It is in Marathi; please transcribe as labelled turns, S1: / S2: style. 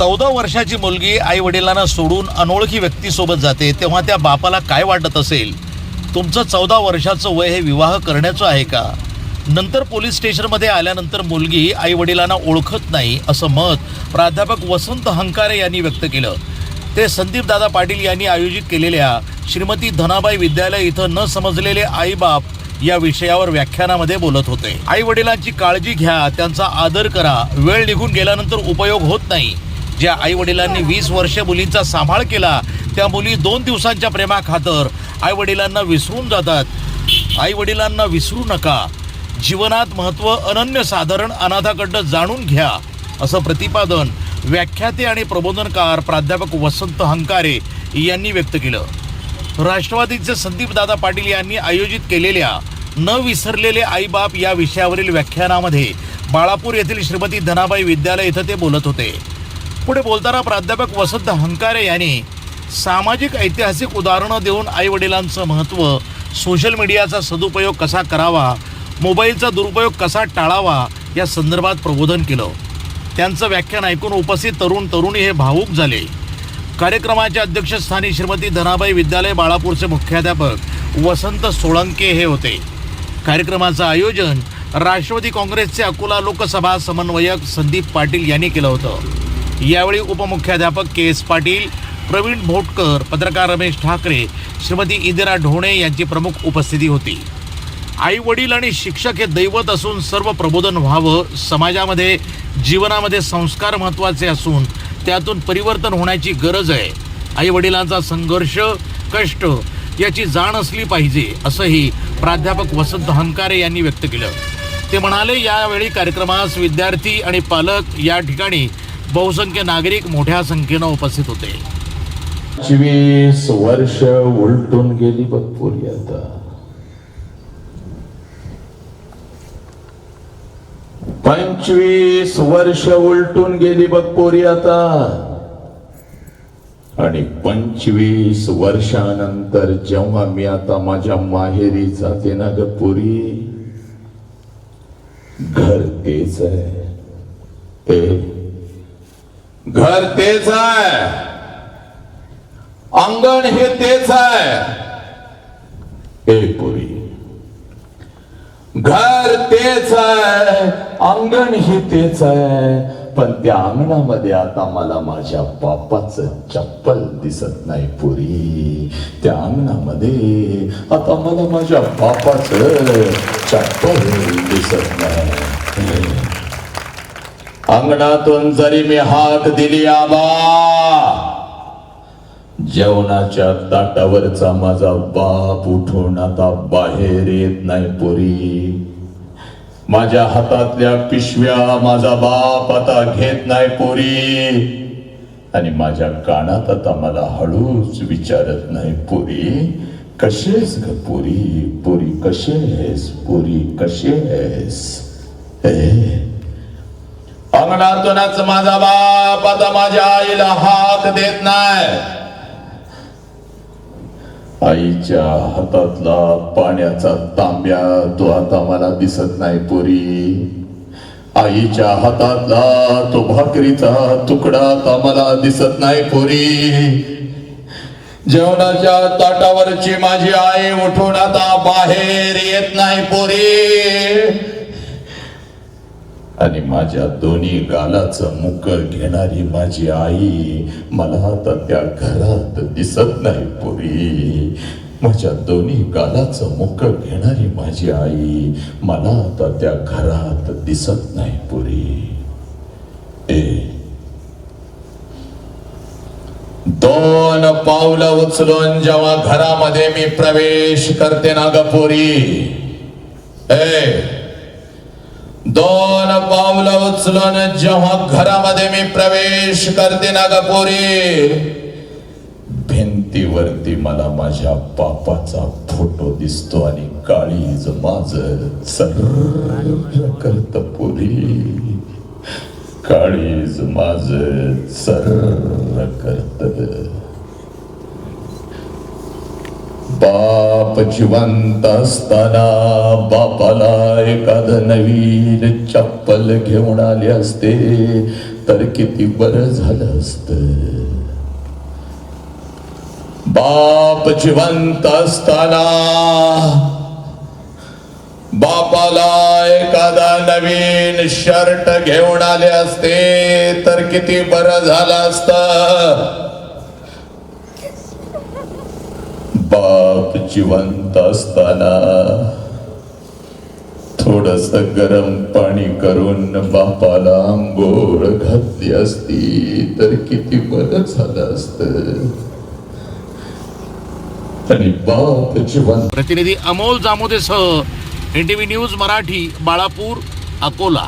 S1: 14 वर्षाची मुलगी आई वडिलांना सोडून अनोळखी व्यक्तीसोबत जाते तेव्हा त्या बापाला काय वाटत असेल? तुमचं 14 वर्षाचं वय हे विवाह करण्याचं आहे का? नंतर पोलीस स्टेशनमध्ये आल्यानंतर मुलगी आई वडिलांना ओळखत नाही असं मत प्राध्यापक वसंत हंकारे यांनी व्यक्त केलं. ते संदीप दादा पाटील यांनी आयोजित केलेल्या श्रीमती धनाबाई विद्यालय इथं न समजलेले आईबाप या विषयावर व्याख्यानामध्ये बोलत होते. आई वडिलांची काळजी घ्या, त्यांचा आदर करा. वेळ निघून गेल्यानंतर उपयोग होत नाही. ज्या आई वडिलांनी 20 वर्ष मुलींचा सांभाळ केला त्या मुली 2 दिवसांच्या प्रेमाखातर आई वडिलांना विसरून जातात. आई वडिलांना विसरू नका. जीवनात महत्त्व अनन्यसाधारण अनाथाकडनं जाणून घ्या असं प्रतिपादन व्याख्याते आणि प्रबोधनकार प्राध्यापक वसंत हंकारे यांनी व्यक्त केलं. राष्ट्रवादीचे संदीप दादा पाटील यांनी आयोजित केलेल्या न विसरलेले आईबाप या विषयावरील व्याख्यानामध्ये बाळापूर येथील श्रीमती धनाबाई विद्यालय इथं ते बोलत होते. पुढे बोलताना प्राध्यापक वसंत हंकारे यांनी सामाजिक ऐतिहासिक उदाहरणं देऊन आई वडिलांचं महत्त्व, सोशल मीडियाचा सदुपयोग कसा करावा, मोबाईलचा दुरुपयोग कसा टाळावा या संदर्भात प्रबोधन केलं. त्यांचं व्याख्यान ऐकून उपस्थित तरुण तरुणी हे भावूक झाले. कार्यक्रमाच्या अध्यक्षस्थानी श्रीमती धनाबाई विद्यालय बाळापूरचे मुख्याध्यापक वसंत सोळंके हे होते. कार्यक्रमाचं आयोजन राष्ट्रवादी काँग्रेसचे अकोला लोकसभा समन्वयक संदीप पाटील यांनी केलं होतं. यावेळी उपमुख्याध्यापक के.एस. पाटील, प्रवीण भोटकर, पत्रकार रमेश ठाकरे, श्रीमती इंदिरा ढोणे यांची प्रमुख उपस्थिती होती. आई वडील आणि शिक्षक हे दैवत असून सर्व प्रबोधन व्हावं. समाजामध्ये जीवनामध्ये संस्कार महत्त्वाचे असून त्यातून परिवर्तन होण्याची गरज आहे. आई वडिलांचा संघर्ष, कष्ट याची जाण असली पाहिजे असंही प्राध्यापक वसंत हंकारे यांनी व्यक्त केलं. ते म्हणाले, यावेळी कार्यक्रमास विद्यार्थी आणि पालक या ठिकाणी बहुसंख्य नागरिक मोठ्या संख्येनं उपस्थित होते.
S2: 25 वर्ष उलटून गेली बघ पोरी आता. 25 वर्ष उलटून गेली बघ पोरी आता. आणि 25 वर्षानंतर जेव्हा मी आता माझ्या माहेरी जाते ना ग पोरी, घर तेच आहे. घर तेच आहे, अंगण हे तेच आहे. पोरी, घर तेच आहे, अंगण हे तेच आहे, पण त्या अंगणामध्ये आता मला माझ्या बापाचं चप्पल दिसत नाही पोरी. त्या अंगणामध्ये आता मला माझ्या बापाचं चप्पल दिसत नाही. अंगणातून जरी मी हाक दिली आबा, जेवणाच्या ताटावरचा माझा बाप उठून आता बाहेर येत नाही पोरी. माझ्या हातातल्या पिशव्या माझा बाप आता घेत नाही पोरी. आणि माझ्या कानात आता मला हळूच विचारत नाही पोरी, कशेस ग पोरी, पोरी कशेस, पोरी कशेस. अंगणातूनच माझा बाप आता माझ्या आईला हाक देत नाही. आईच्या हातातला पाण्याचा तांब्या तो आता मला दिसत नाही पोरी. आईच्या हातातला तो भाकरीचा तुकडा आता मला दिसत नाही पोरी. जेवणाच्या ताटावरची माझी आई उठून आता बाहेर येत नाही पोरी. आणि माझ्या दोन्ही गालाचं मुकळ घेणारी माझी आई मला आता त्या घरात दिसत नाही पोरी. माझ्या दोन्ही गालाचं मुकळ घेणारी माझी आई मला आता त्या घरात दिसत नाही पोरी. 2 पावलं उचलून जेव्हा घरामध्ये मी प्रवेश करते ना ग पोरी, 2 पावलं उचलून जेव्हा घरामध्ये मी प्रवेश करते ना ग पोरी, भिंतीवरती मला माझ्या बापाचा फोटो दिसतो आणि काळीज माझं सर्र करत पोरी. काळीज माझं सर्र करत. बाप जिवंत असताना बापाला एखाद नवीन चप्पल घेऊन आले असते तर किती बरं झालं असतं. बाप जिवंत असताना बापाला एखादा नवीन शर्ट घेऊन आले असते तर किती बरं झालं असतं. बाप जिवंत असताना थोडस गरम पाणी करून बापाला आंघोळ घातली असती तर किती बरं झालं असतं. आणि बाप जिवंत.
S1: प्रतिनिधी अमोल जामोदेसह NTV न्यूज मराठी, बाळापूर, अकोला.